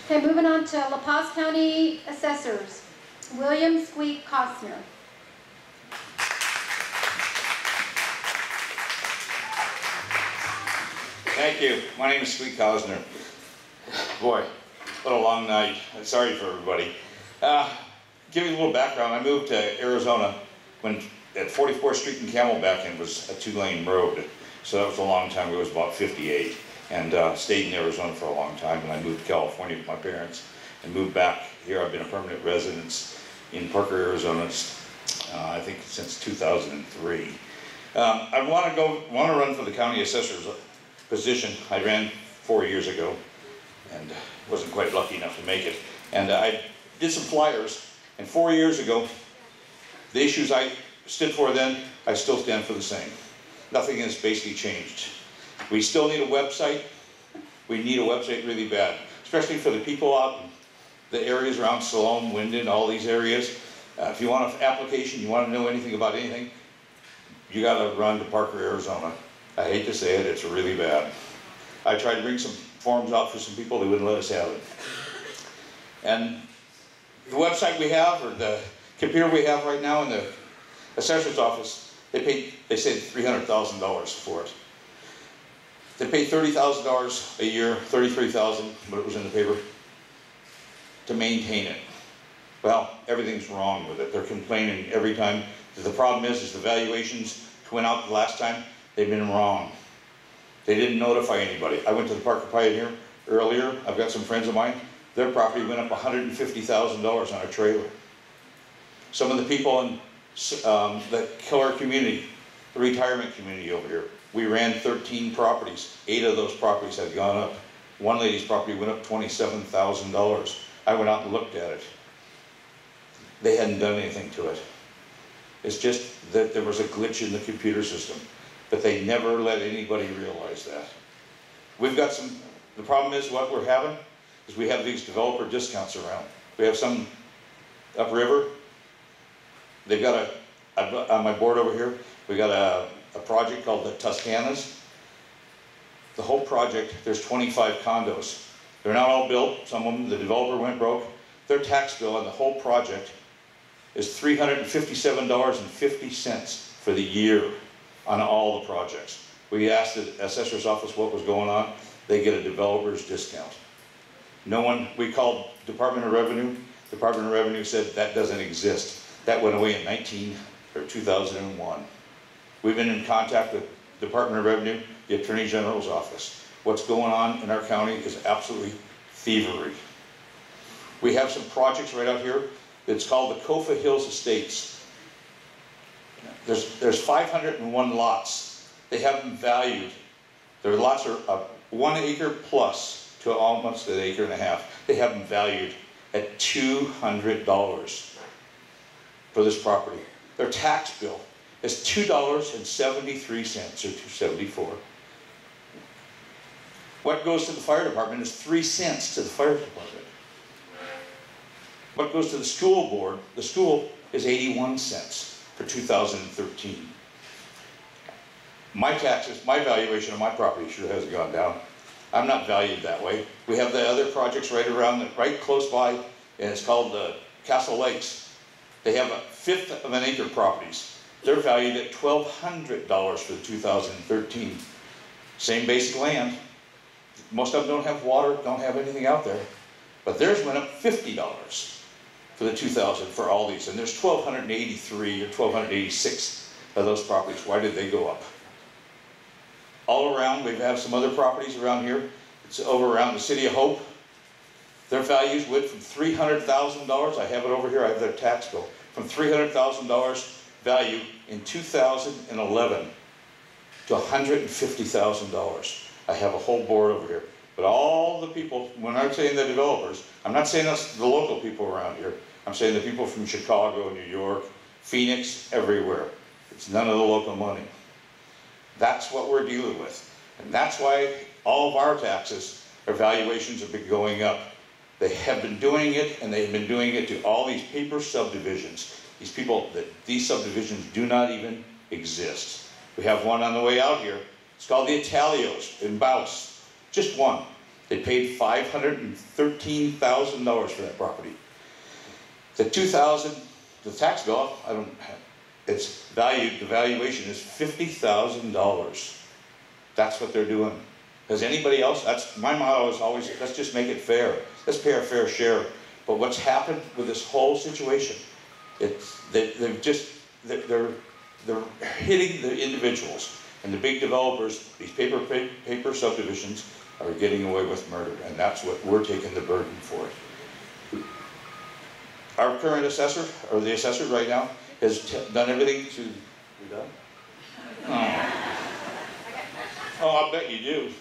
Okay, moving on to La Paz County Assessors. William Squeak Kossnar. Thank you. My name is Squeak Kossnar. Boy, what a long night. Sorry for everybody. Give you a little background. I moved to Arizona when at 44th Street in Camelback, and it was a 2-lane road. So that was a long time ago. It was about 58. And stayed in Arizona for a long time. And I moved to California with my parents and moved back here. I've been a permanent resident in Parker, Arizona, I think since 2003. I want to run for the county assessor's position. I ran 4 years ago and wasn't quite lucky enough to make it. And I did some flyers, and 4 years ago, the issues I stood for then, I still stand for the same. Nothing has basically changed. We still need a website. We need a website really bad, especially for the people out in the areas around Salome, Winden, all these areas. If you want an application, you want to know anything about anything, you got to run to Parker, Arizona. I hate to say it, it's really bad. I tried to bring some forms out for some people, they wouldn't let us have it. And the website we have, or the computer we have right now in the assessor's office, they said $300,000 for it. They pay $30,000 a year, $33,000, but it was in the paper, to maintain it. Well, everything's wrong with it. They're complaining every time. The problem is the valuations went out the last time, they've been wrong. They didn't notify anybody. I went to the Parker Pioneer earlier. I've got some friends of mine. Their property went up $150,000 on a trailer. Some of the people in the killer community, the retirement community over here, we ran 13 properties. 8 of those properties had gone up. One lady's property went up $27,000. I went out and looked at it. They hadn't done anything to it. It's just that there was a glitch in the computer system, but they never let anybody realize that. We've got some, the problem is what we're having is we have these developer discounts around. We have some upriver. They've got on my board over here, we got a project called the Tuscanas. The whole project, there's 25 condos. They're not all built. Some of them, the developer went broke. Their tax bill on the whole project is $357.50 for the year on all the projects. We asked the assessor's office what was going on. They get a developer's discount. No one, we called Department of Revenue. Department of Revenue said that doesn't exist. That went away in 2001. We've been in contact with Department of Revenue, the Attorney General's office. What's going on in our county is absolutely thievery. We have some projects right out here. It's called the Kofa Hills Estates. There's 501 lots. They have them valued. Their lots are 1 acre plus to almost an acre and a half. They have them valued at $200 for this property. Their tax bill is $2.73 or $2.74. What goes to the fire department is 3 cents to the fire department. What goes to the school board, the school, is 81 cents for 2013. My taxes, my valuation of my property sure has gone down. I'm not valued that way. We have the other projects right around, right close by, and it's called the Castle Lakes. They have 1/5 of an acre properties. They're valued at $1,200 for 2013. Same basic land. Most of them don't have water, don't have anything out there. But theirs went up $50 for the 2000 for all these. And there's 1,283 or 1,286 of those properties. Why did they go up? All around, we have some other properties around here. It's over around the City of Hope. Their values went from $300,000, I have it over here, I have their tax bill, from $300,000 value in 2011 to $150,000. I have a whole board over here. But all the people, when I'm saying the developers, I'm not saying us, the local people around here. I'm saying the people from Chicago, New York, Phoenix, everywhere. It's none of the local money. That's what we're dealing with. And that's why all of our taxes, our valuations have been going up. They have been doing it, and they've been doing it to all these paper subdivisions. These people, these subdivisions do not even exist. We have one on the way out here. It's called the Italios in Baus. Just one. They paid $513,000 for that property. The 2000, the tax bill, it's valued, the valuation is $50,000. That's what they're doing. Has anybody else, my motto is always, let's just make it fair. Let's pay our fair share. But what's happened with this whole situation, they're hitting the individuals. And the big developers, these paper subdivisions, are getting away with murder. And that's what we're taking the burden for it. Our current assessor, or the assessor right now, has done everything to... You done? Oh, I'll bet you do.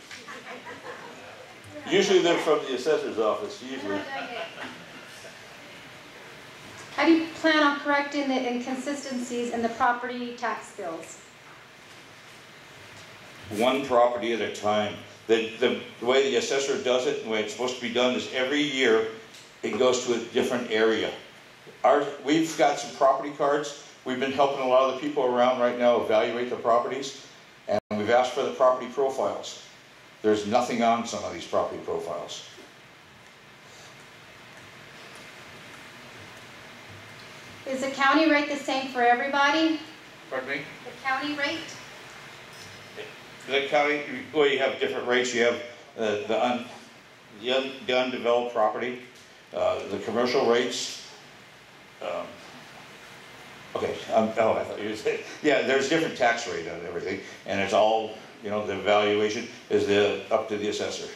Usually they're from the assessor's office, usually. How do you plan on correcting the inconsistencies in the property tax bills? One property at a time. The way the assessor does it, the way it's supposed to be done, is every year it goes to a different area. We've got some property cards. We've been helping a lot of the people around right now evaluate the properties, and we've asked for the property profiles. There's nothing on some of these property profiles. Is the county rate the same for everybody? Pardon me? The county rate? The county, well, you have different rates. You have the undeveloped property, the commercial rates. Okay, I thought you were saying, yeah, there's different tax rate on everything, and it's all, you know, the valuation is up to the assessor.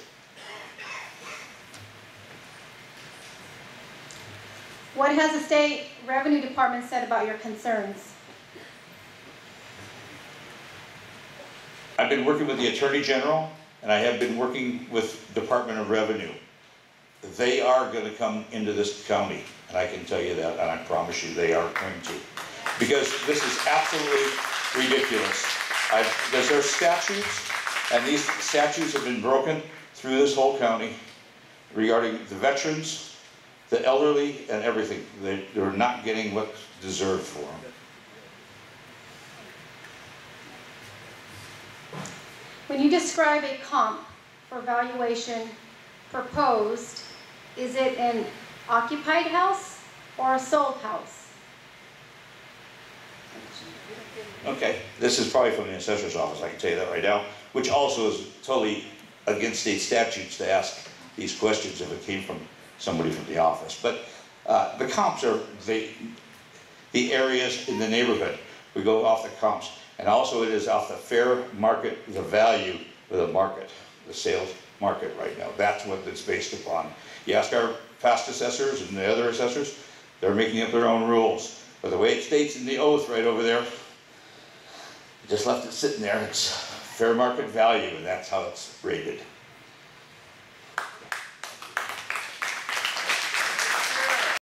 What has the state revenue department said about your concerns? I've been working with the Attorney General, and I have been working with Department of Revenue. They are going to come into this county, and I can tell you that, and I promise you they are going to. Because this is absolutely ridiculous. There are statutes, and these statutes have been broken through this whole county regarding the veterans, the elderly, and everything. They're not getting what's deserved for them. When you describe a comp for valuation proposed, is it an occupied house or a sold house? Okay, this is probably from the assessor's office, I can tell you that right now, which also is totally against state statutes to ask these questions if it came from somebody from the office. But the comps are the areas in the neighborhood. We go off the comps. And also it is off the fair market, the value of the market, the sales market right now. That's what it's based upon. You ask our past assessors and the other assessors, they're making up their own rules. But the way it states in the oath right over there, just left it sitting there. It's fair market value, and that's how it's rated.